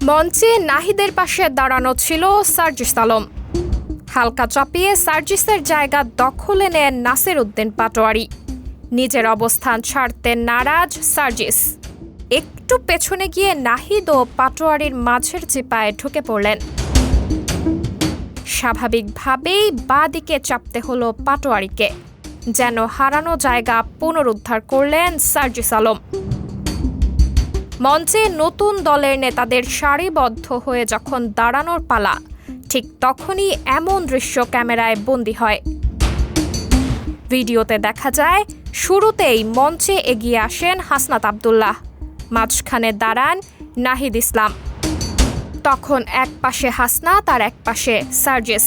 মঞ্চে নাহিদের পাশে দাঁড়ানো ছিল সার্জিস আলম। হালকা চাপিয়ে সার্জিসের জায়গা দখলে নেন নাসির উদ্দিন পাটোয়ারি। নিজের অবস্থান ছাড়তে নারাজ সার্জিস একটু পেছনে গিয়ে নাহিদ ও পাটোয়ারির মাঝের চিপায় ঢুকে পড়লেন। স্বাভাবিকভাবেই বাঁ দিকে চাপতে হলো পাটোয়ারিকে, যেন হারানো জায়গা পুনরুদ্ধার করলেন সার্জিস আলম। মঞ্চে নতুন দলের নেতাদের সারিবদ্ধ হয়ে যখন দাঁড়ানোর পালা, ঠিক তখনই এমন দৃশ্য ক্যামেরায় বন্দী হয়। ভিডিওতে দেখা যায় শুরুতেই মঞ্চে এগিয়ে আসেন হাসনাত আব্দুল্লাহ, মাঝখানে দাঁড়ান নাহিদ ইসলাম। তখন এক পাশে হাসনাত আর এক পাশে সার্জিস।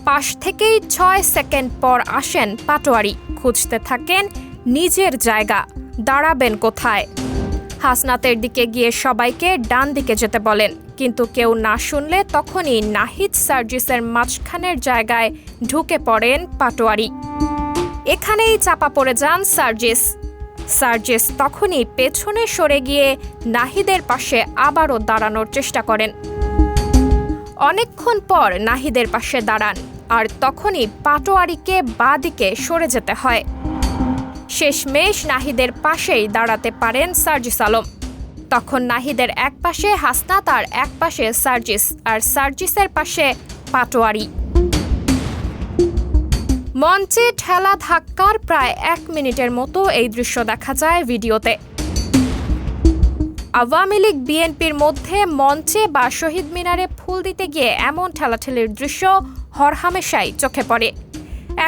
পাশ থেকেই 6 সেকেন্ড পর আসেন পাটোয়ারি, খুঁজতে থাকেন নিজের জায়গা, দাঁড়াবেন কোথায়। হাসনাতের দিকে গিয়ে সবাইকে ডান দিকে যেতে বলেন, কিন্তু কেউ না শুনলে তখনই নাহিদ সার্জিসের মাঝখানের জায়গায় ঢুকে পড়েন পাটোয়ারি। এখানেই চাপা পড়ে যান সার্জিস তখনই পেছনে সরে গিয়ে নাহিদের পাশে আবারও দাঁড়ানোর চেষ্টা করেন। অনেকক্ষণ পর নাহিদের পাশে দাঁড়ান, আর তখনই পাটোয়ারিকে বাঁ দিকে সরে যেতে হয়। শেষমেশ নাহিদের পাশেই দাঁড়াতে পারেন সার্জিস আলম। তখন নাহিদের এক পাশে হাসনাত আর এক পাশে সার্জিস, আর সার্জিসের পাশে পাটোয়ারি। মঞ্চে ঠেলা ধাক্কার প্রায় 1 মিনিটের মতো এই দৃশ্য দেখা যায় ভিডিওতে। আওয়ামী লীগ বিএনপির মধ্যে মঞ্চে বা শহীদ মিনারে ফুল দিতে গিয়ে এমন ঠেলাঠেলির দৃশ্য হরহামেশাই চোখে পড়ে।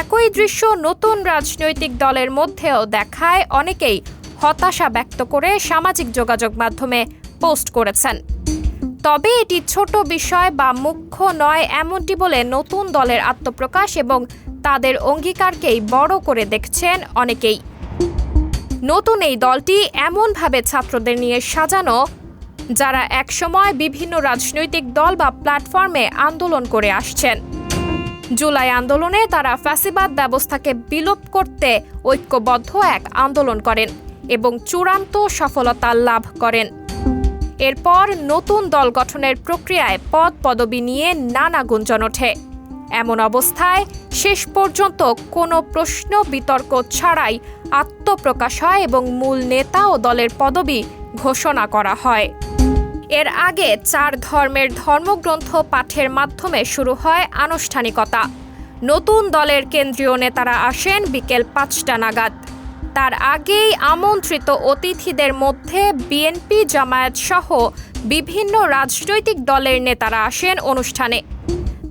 একই দৃশ্য নতুন রাজনৈতিক দলের মধ্যেও দেখায় অনেকেই হতাশা ব্যক্ত করে সামাজিক যোগাযোগ মাধ্যমে পোস্ট করেছেন। তবে এটি ছোট বিষয় বা মুখ্য নয় এমনটি বলে নতুন দলের আত্মপ্রকাশ এবং তাদের অঙ্গীকারকেই বড় করে দেখছেন অনেকেই। নতুন এই দলটি এমনভাবে ছাত্রদের নিয়ে সাজানো, যারা একসময় বিভিন্ন রাজনৈতিক দল বা প্ল্যাটফর্মে আন্দোলন করে আসছেন। জুলাই আন্দোলনে তারা ফ্যাসিবাদ ব্যবস্থাকে বিলোপ করতে ঐক্যবদ্ধ এক আন্দোলন করেন এবং চূড়ান্ত সফলতা লাভ করেন। এরপর নতুন দল গঠনের প্রক্রিয়ায় পদ পদবি নিয়ে নানা গুঞ্জন ওঠে। এমন অবস্থায় শেষ পর্যন্ত কোনো প্রশ্ন বিতর্ক ছাড়াই আত্মপ্রকাশ হয় এবং মূল নেতা ও দলের পদবি ঘোষণা করা হয়। এর আগে 4 ধর্মের ধর্মগ্রন্থ পাঠের মাধ্যমে শুরু হয় আনুষ্ঠানিকতা। নতুন দলের কেন্দ্রীয় নেতারা আসেন বিকেল 5টা নাগাদ। তার আগেই আমন্ত্রিত অতিথিদের মধ্যে বিএনপি, জামায়াত সহ বিভিন্ন রাজনৈতিক দলের নেতারা আসেন অনুষ্ঠানে।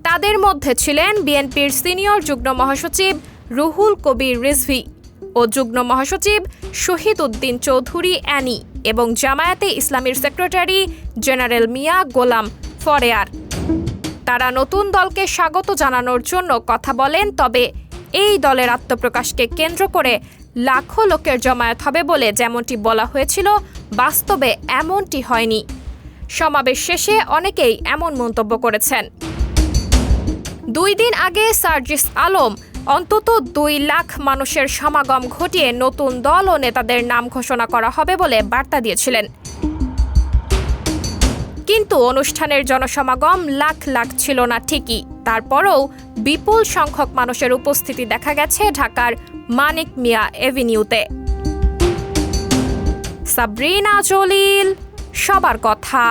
তাদের মধ্যে ছিলেন বিএনপির সিনিয়র যুগ্ম মহাসচিব রুহুল কবির রিজভী ও যুগ্ম মহাসচিব শহীদ উদ্দিন চৌধুরী অ্যানি এবং জামায়াতে ইসলামীর সেক্রেটারি জেনারেল মিয়া গোলাম ফরেয়ার। তারা নতুন দলকে স্বাগত জানানোর জন্য কথা বলেন। তবে এই দলের আত্মপ্রকাশকে কেন্দ্র করে লাখো লোকের জমায়েত হবে বলে যেমনটি বলা হয়েছিল, বাস্তবে এমনটি হয়নি। সমাবেশ শেষে অনেকেই এমন মন্তব্য করেছেন। 2 দিন আগে সার্জিস আলম অন্তত 2 লাখ মানুষের সমাগম ঘটিয়ে নতুন দল ও নেতাদের নাম ঘোষণা করা হবে বলে বার্তা দিয়েছিলেন। কিন্তু অনুষ্ঠানের জনসমাগম লাখ লাখ ছিল না ঠিকই। তারপরও বিপুল সংখ্যক মানুষের উপস্থিতি দেখা গেছে ঢাকার মানিক মিয়া এভিনিউতে। সাবরিনা জলিল, সবার কথা।